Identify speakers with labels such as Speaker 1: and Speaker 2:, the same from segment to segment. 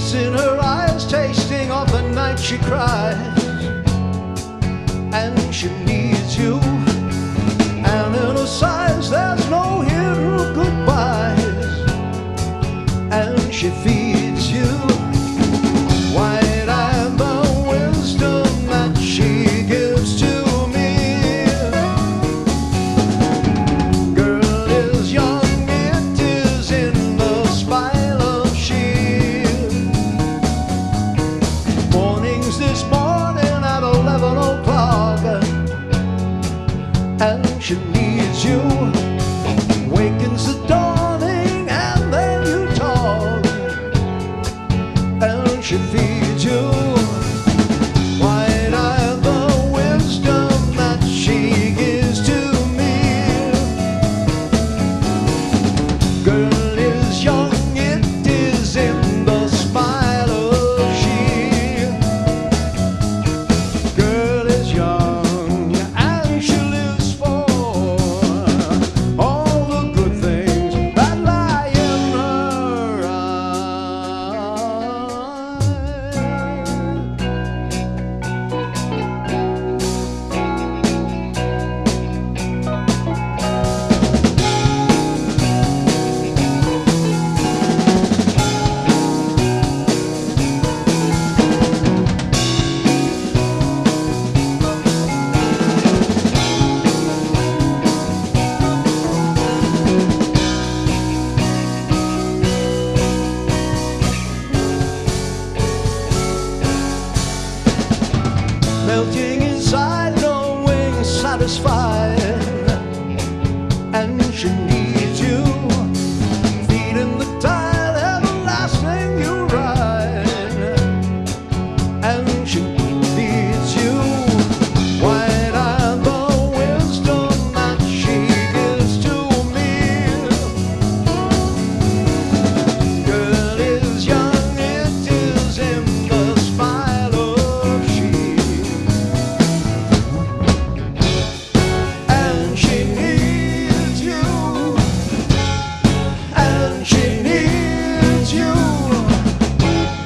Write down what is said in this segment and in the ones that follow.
Speaker 1: tears in her eyes, tasting of the night she cries. And she needs you, and in her sighs there's no hero goodbyes. And she feeds you wide and the wisdom that she gives to me. Girl is young, it is in the spile of shield. Mornings this morning at 11 o'clock, and she needs you. Wakens the dawning and then you talk, and she feeds you wide and the wisdom that she gives to me. Girl is young, it is in the spile of shield. Girl is young and she lives for all the good things that lie in her melting inside, knowing satisfied. And she needs you, feeding the tide, everlasting you ride. And she feeds you wide and the wisdom that she gives to me. Girl is young, it is in the spile of shield. And she needs you, and she needs you,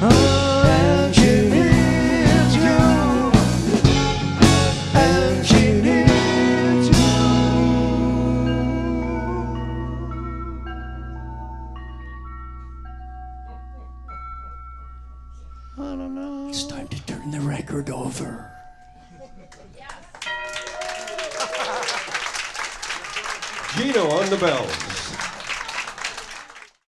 Speaker 1: and she needs you, and she needs you. I don't know.
Speaker 2: It's time to turn the record over.
Speaker 3: Gino on the bells.